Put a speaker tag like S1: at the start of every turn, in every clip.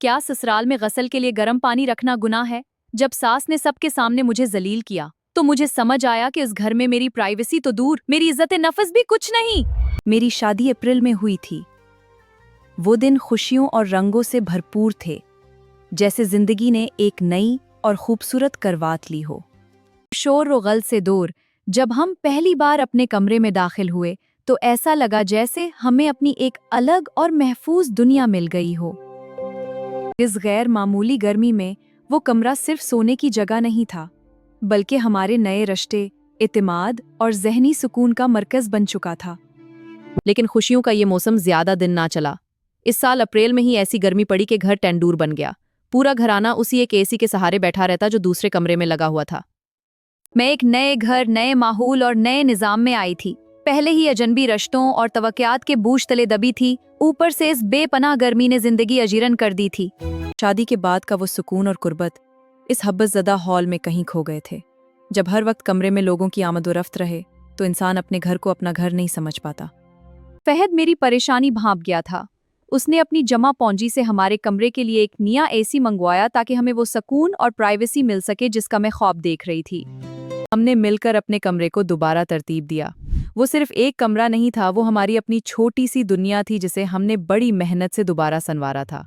S1: کیا سسرال میں غسل کے لیے گرم پانی رکھنا گناہ ہے؟ جب ساس نے سب کے سامنے مجھے ذلیل کیا تو مجھے سمجھ آیا کہ اس گھر میں میری پرائیویسی تو دور، میری عزت نفس بھی کچھ نہیں۔ میری شادی اپریل میں ہوئی تھی۔ وہ دن خوشیوں اور رنگوں سے بھرپور تھے، جیسے زندگی نے ایک نئی اور خوبصورت کروات لی ہو۔ شور و غل سے دور جب ہم پہلی بار اپنے کمرے میں داخل ہوئے تو ایسا لگا جیسے ہمیں اپنی ایک الگ اور محفوظ دنیا مل گئی ہو۔ اس غیر معمولی گرمی میں وہ کمرہ صرف سونے کی جگہ نہیں تھا، بلکہ ہمارے نئے رشتے، اعتماد اور ذہنی سکون کا مرکز بن چکا تھا۔ لیکن خوشیوں کا یہ موسم زیادہ دن نہ چلا۔ اس سال اپریل میں ہی ایسی گرمی پڑی کہ گھر ٹینڈور بن گیا۔ پورا گھرانہ اسی ایک اے سی کے سہارے بیٹھا رہتا جو دوسرے کمرے میں لگا ہوا تھا۔ میں ایک نئے گھر، نئے ماحول اور نئے نظام میں آئی تھی۔ پہلے ہی اجنبی رشتوں اور توقعات کے بوجھ تلے دبی تھی، اوپر سے اس بے پناہ گرمی نے زندگی اجیرن کر دی تھی۔ شادی کے بعد کا وہ سکون اور قربت اس حبس زدہ ہال میں کہیں کھو گئے تھے۔ جب ہر وقت کمرے میں لوگوں کی آمد و رفت رہے تو انسان اپنے گھر کو اپنا گھر نہیں سمجھ پاتا۔ فہد میری پریشانی بھانپ گیا تھا۔ اس نے اپنی جمع پونجی سے ہمارے کمرے کے لیے ایک نیا اے سی منگوایا تاکہ ہمیں وہ سکون اور پرائیویسی مل سکے جس کا میں خواب دیکھ رہی تھی۔ ہم نے مل کر اپنے کمرے کو دوبارہ ترتیب دیا۔ وہ صرف ایک کمرہ نہیں تھا، وہ ہماری اپنی چھوٹی سی دنیا تھی جسے ہم نے بڑی محنت سے دوبارہ سنوارا تھا۔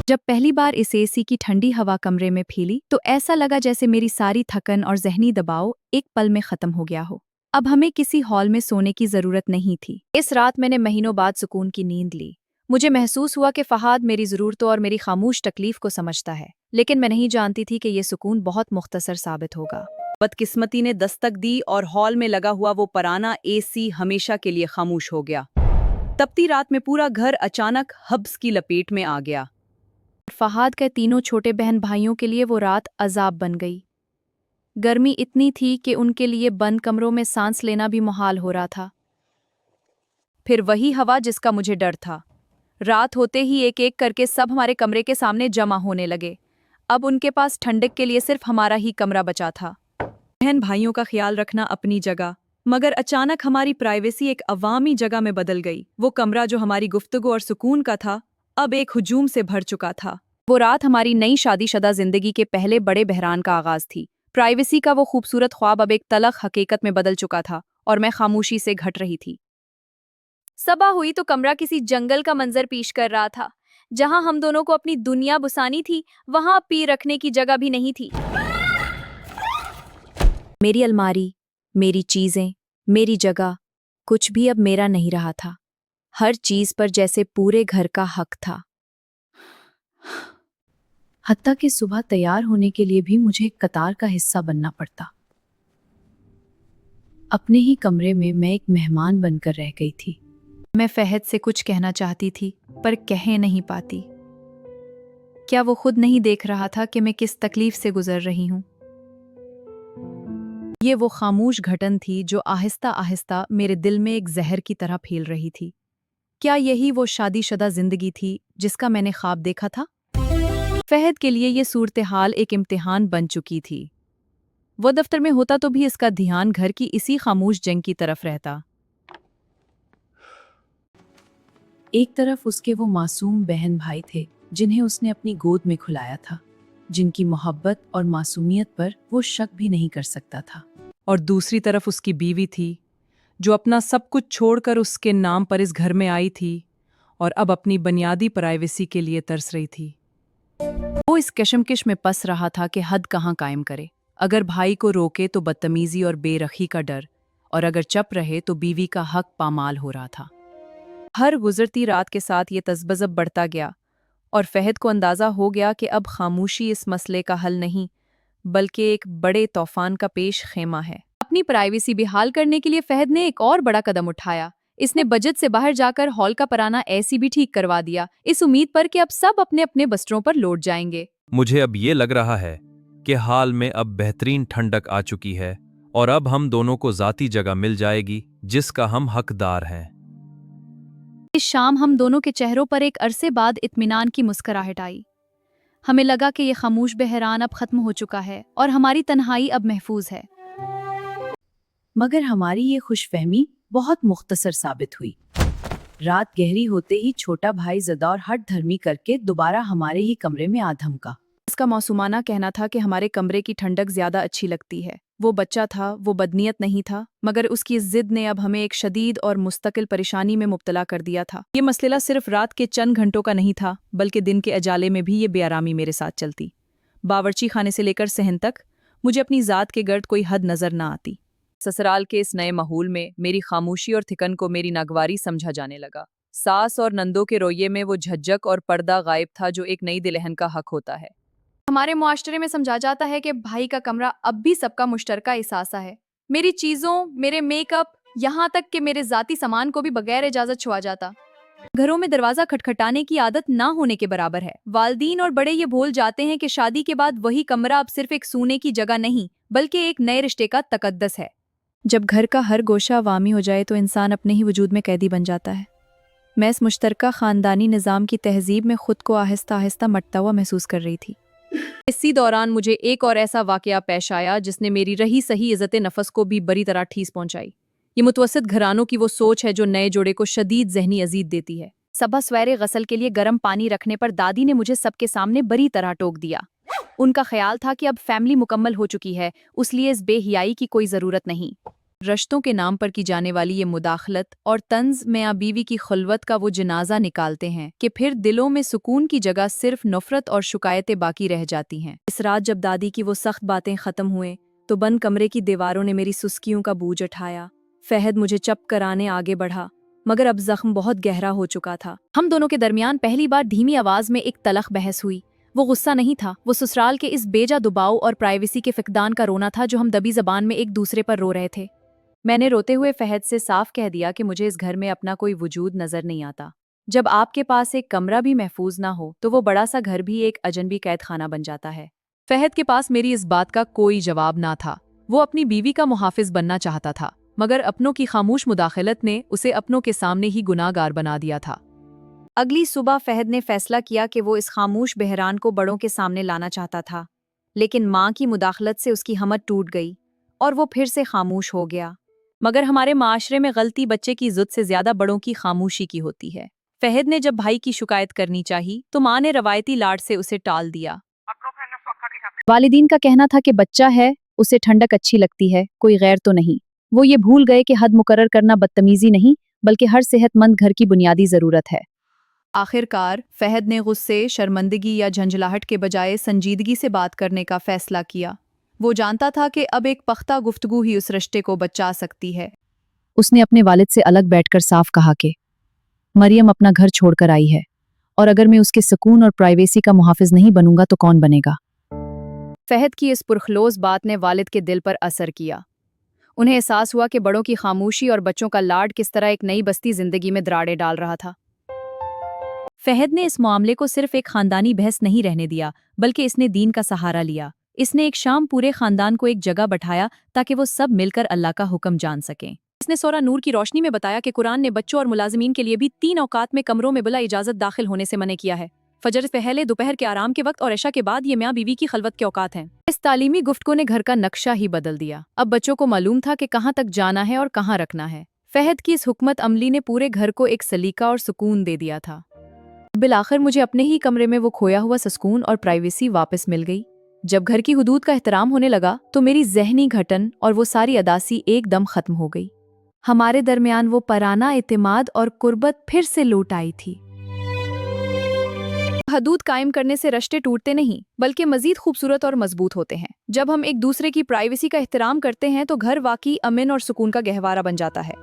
S1: جب پہلی بار اس اے سی کی ٹھنڈی ہوا کمرے میں پھیلی تو ایسا لگا جیسے میری ساری تھکن اور ذہنی دباؤ ایک پل میں ختم ہو گیا ہو۔ اب ہمیں کسی ہال میں سونے کی ضرورت نہیں تھی۔ اس رات میں نے مہینوں بعد سکون کی نیند لی۔ مجھے محسوس ہوا کہ فہد میری ضرورتوں اور میری خاموش تکلیف کو سمجھتا ہے، لیکن میں نہیں جانتی تھی کہ یہ سکون بہت مختصر ثابت ہوگا۔ بدقسمتی نے دستک دی اور ہال میں لگا ہوا وہ پرانا اے سی ہمیشہ کے لیے خاموش ہو گیا۔ تپتی رات میں پورا گھر اچانک حبس کی لپیٹ میں آ گیا۔ فہد کے تینوں چھوٹے بہن بھائیوں کے لیے وہ رات عذاب بن گئی۔ گرمی اتنی تھی کہ ان کے لیے بند کمروں میں سانس لینا بھی محال ہو رہا تھا۔ پھر وہی ہوا جس کا مجھے ڈر تھا۔ رات ہوتے ہی ایک ایک کر کے سب ہمارے کمرے کے سامنے جمع ہونے لگے۔ اب ان کے پاس ٹھنڈک کے لیے صرف ہمارا ہی کمرہ بچا تھا۔ بہن بھائیوں کا خیال رکھنا اپنی جگہ، مگر اچانک ہماری پرائیویسی ایک عوامی جگہ میں بدل گئی۔ وہ کمرہ جو ہماری گفتگو اور سکون کا تھا، اب ایک ہجوم سے بھر چکا تھا۔ وہ رات ہماری نئی شادی شدہ زندگی کے پہلے بڑے بحران کا آغاز تھی۔ پرائیویسی کا وہ خوبصورت خواب اب ایک تلخ حقیقت میں بدل چکا تھا اور میں خاموشی سے گھٹ رہی تھی۔ صبح ہوئی تو کمرہ کسی جنگل کا منظر پیش کر رہا تھا۔ جہاں ہم دونوں کو اپنی دنیا بسانی تھی، وہاں پیر رکھنے کی جگہ بھی نہیں تھی۔ میری الماری، میری چیزیں، میری جگہ، کچھ بھی اب میرا نہیں رہا تھا۔ ہر چیز پر جیسے پورے گھر کا حق تھا۔ حتیٰ کہ صبح تیار ہونے کے لیے بھی مجھے ایک قطار کا حصہ بننا پڑتا۔ اپنے ہی کمرے میں میں ایک مہمان بن کر رہ گئی تھی۔ میں فہد سے کچھ کہنا چاہتی تھی پر کہہ نہیں پاتی۔ کیا وہ خود نہیں دیکھ رہا تھا کہ میں کس تکلیف سے گزر رہی ہوں؟ یہ وہ خاموش گھٹن تھی جو آہستہ آہستہ میرے دل میں ایک زہر کی طرح پھیل رہی تھی۔ کیا یہی وہ شادی شدہ زندگی تھی جس کا میں نے خواب دیکھا تھا؟ فہد کے لیے یہ صورتحال ایک امتحان بن چکی تھی۔ وہ دفتر میں ہوتا تو بھی اس کا دھیان گھر کی اسی خاموش جنگ کی طرف رہتا۔ ایک طرف اس کے وہ معصوم بہن بھائی تھے جنہیں اس نے اپنی گود میں کھلایا تھا، جن کی محبت اور معصومیت پر وہ شک بھی نہیں کر سکتا تھا، اور دوسری طرف اس کی بیوی تھی جو اپنا سب کچھ چھوڑ کر اس کے نام پر اس گھر میں آئی تھی اور اب اپنی بنیادی پرائیویسی کے لیے ترس رہی تھی۔ وہ اس کشمکش میں پس رہا تھا کہ حد کہاں قائم کرے۔ اگر بھائی کو روکے تو بدتمیزی اور بے رخی کا ڈر، اور اگر چپ رہے تو بیوی کا حق پامال ہو رہا تھا۔ ہر گزرتی رات کے ساتھ یہ تذبذب بڑھتا گیا اور فہد کو اندازہ ہو گیا کہ اب خاموشی اس مسئلے کا حل نہیں بلکہ ایک بڑے طوفان کا پیش خیمہ ہے۔ اپنی پرائیویسی بحال کرنے کے لیے فہد نے ایک اور بڑا قدم اٹھایا۔ اس نے بجٹ سے باہر جا کر ہال کا پرانا اے سی بھی ٹھیک کروا دیا، اس امید پر کہ اب سب اپنے اپنے بستروں پر لوٹ جائیں گے۔
S2: مجھے اب یہ لگ رہا ہے کہ حال میں اب بہترین ٹھنڈک آ چکی ہے اور اب ہم دونوں کو ذاتی جگہ مل جائے گی جس کا ہم حقدار ہیں۔
S1: اس شام ہم دونوں کے چہروں پر ایک عرصے بعد اطمینان کی مسکراہٹ آئی۔ ہمیں لگا کہ یہ خاموش بحران اب ختم ہو چکا ہے اور ہماری تنہائی اب محفوظ ہے۔ مگر ہماری یہ خوش فہمی بہت مختصر ثابت ہوئی۔ रात गहरी होते ही छोटा भाई ज़िद्दा और हठ धर्मी करके दोबारा हमारे ही कमरे में आ धमका। उसका मासूमाना कहना था कि हमारे कमरे की ठंडक ज्यादा अच्छी लगती है। वो बच्चा था, वो बदनीयत नहीं था, मगर उसकी इस जिद ने अब हमें एक शदीद और मुस्तकिल परेशानी में मुब्तला कर दिया था। ये मसला सिर्फ रात के चंद घंटों का नहीं था, बल्कि दिन के अजाले में भी ये बेआरामी मेरे साथ चलती। बावर्ची खाने से लेकर सहन तक मुझे अपनी ज़ात के गर्द कोई हद नजर न आती। ससुराल के इस नए माहौल में मेरी खामोशी और थिकन को मेरी नागवारी समझा जाने लगा। सास और नंदों के रोये में वो झज्जक और पर्दा गायब था जो एक नई दिलहन का हक होता है। हमारे मुआशरे में समझा जाता है कि भाई का कमरा अब भी सबका मुश्तरका एहसासा है। मेरी चीज़ों, मेरे मेकअप, यहाँ तक कि मेरे ज़ाती सामान को भी बगैर इजाज़त छुआ जाता। घरों में दरवाज़ा खटखटाने की आदत ना होने के बराबर है। वालदीन और बड़े ये भूल जाते हैं कि शादी के बाद वही कमरा अब सिर्फ एक सूने की जगह नहीं, बल्कि एक नए रिश्ते का तकद्दस है। जब घर का हर गोशा अवामी हो जाए तो इंसान अपने ही वजूद में कैदी बन जाता है। मैं इस मुश्तरका ख़ानदानी निज़ाम की तहजीब में खुद को आहिस्ता आहिस्ता मटता हुआ महसूस कर रही थी। इसी दौरान मुझे एक और ऐसा वाकया पेश आया जिसने मेरी रही सही इज़्ज़त नफ़स को भी बड़ी तरह ठेस पहुंचाई। ये मुतवस्सित घरानों की वो सोच है जो नए जोड़े को शदीद ज़हनी अजीद देती है। सुबह सवेरे गसल के लिए गर्म पानी रखने पर दादी ने मुझे सबके सामने बड़ी तरह टोक दिया। उनका ख्याल था कि अब फैमिली मुकम्मल हो चुकी है, उसलिए इस बेहियाई की कोई ज़रूरत नहीं। रिश्तों के नाम पर की जाने वाली ये मुदाखलत और तंज मियाँ बीवी की खुलवत का वो जनाजा निकालते हैं कि फिर दिलों में सुकून की जगह सिर्फ नफरत और शिकायतें बाकी रह जाती हैं। इस रात जब दादी की वो सख्त बातें ख़त्म हुए तो बंद कमरे की दीवारों ने मेरी सुस्कियों का बूझ उठाया। फहद मुझे चप कराने आगे बढ़ा, मगर अब जख्म बहुत गहरा हो चुका था। हम दोनों के दरमियान पहली बार धीमी आवाज़ में एक तलख बहस हुई। वो गुस्सा नहीं था, वो ससुराल के इस बेजा दुबाव और प्राइवेसी के फिकदान का रोना था जो हम दबी जबान में एक दूसरे पर रो रहे थे। मैंने रोते हुए फहद से साफ कह दिया कि मुझे इस घर में अपना कोई वजूद नजर नहीं आता। जब आपके पास एक कमरा भी महफूज ना हो तो वो बड़ा सा घर भी एक अजनबी कैद खाना बन जाता है। फहद के पास मेरी इस बात का कोई जवाब ना था। वो अपनी बीवी का मुहाफिज बनना चाहता था, मगर अपनों की खामोश मुदाखलत ने उसे अपनों के सामने ही गुनाहगार बना दिया था। अगली सुबह फहद ने फैसला किया कि वो इस खामोश बहरान को बड़ों के सामने लाना चाहता था, लेकिन माँ की मुदाखलत से उसकी हिम्मत टूट गई और वो फिर से खामोश हो गया। मगर हमारे माशरे में गलती बच्चे की इज्जत से ज्यादा बड़ों की खामोशी की होती है। फहद ने जब भाई की शिकायत करनी चाही तो माँ ने रवायती लाड से उसे टाल दिया। वालिदीन का कहना था कि बच्चा है, उसे ठंडक अच्छी लगती है, कोई गैर तो नहीं। वो ये भूल गए कि हद मुकर्रर करना बदतमीजी नहीं, बल्कि हर सेहतमंद घर की बुनियादी जरूरत है। आखिरकार फहद ने गुस्से, शर्मिंदगी या झंझलाहट के बजाय संजीदगी से बात करने का फैसला किया। वो जानता था कि अब एक पख्ता गुफ्तगू ही उस रिश्ते को बचा सकती है। उसने अपने वालिद से अलग बैठकर साफ कहा कि मरियम अपना घर छोड़कर आई है, और अगर मैं उसके सुकून और प्राइवेसी का मुहाफिज नहीं बनूंगा तो कौन बनेगा। फहद की इस पुरखलोस बात ने वालिद के दिल पर असर किया। उन्हें एहसास हुआ कि बड़ों की खामोशी और बच्चों का लाड किस तरह एक नई बस्ती जिंदगी में दरारें डाल रहा था। फहद ने इस मामले को सिर्फ एक खानदानी बहस नहीं रहने दिया, बल्कि इसने दीन का सहारा लिया। इसने एक शाम पूरे खानदान को एक जगह बैठाया ताकि वो सब मिलकर अल्लाह का हुक्म जान सकें। इसने सूरह नूर की रोशनी में बताया कि कुरान ने बच्चों और मुलाजिमीन के लिए भी 3 औकात में कमरों में बिला इजाजत दाखिल होने से मना किया है। फजर से पहले, दोपहर के आराम के वक्त और इशा के बाद ये मियाँ बीवी की खलवत के औकात हैं। इस तालीमी गुफ्तगू ने घर का नक्शा ही बदल दिया। अब बच्चों को मालूम था कि कहाँ तक जाना है और कहाँ रखना है। फहद की इस हुकमत अमली ने पूरे घर को एक सलीका और सुकून दे दिया था। बिलाखिर मुझे अपने ही कमरे में वो खोया हुआ सुकून और प्राइवेसी वापस मिल गई। जब घर की हुदूद का एहतराम होने लगा तो मेरी जहनी घटन और वो सारी अदासी एकदम खत्म हो गई। हमारे दरमियान वो पराना एतमाद और कुर्बत फिर से लौट आई थी। हदूद कायम करने से रिश्ते टूटते नहीं, बल्कि मजीद खूबसूरत और मजबूत होते हैं। जब हम एक दूसरे की प्राइवेसी का एहतराम करते हैं तो घर वाकई अमन और सुकून का गहवारा बन जाता है।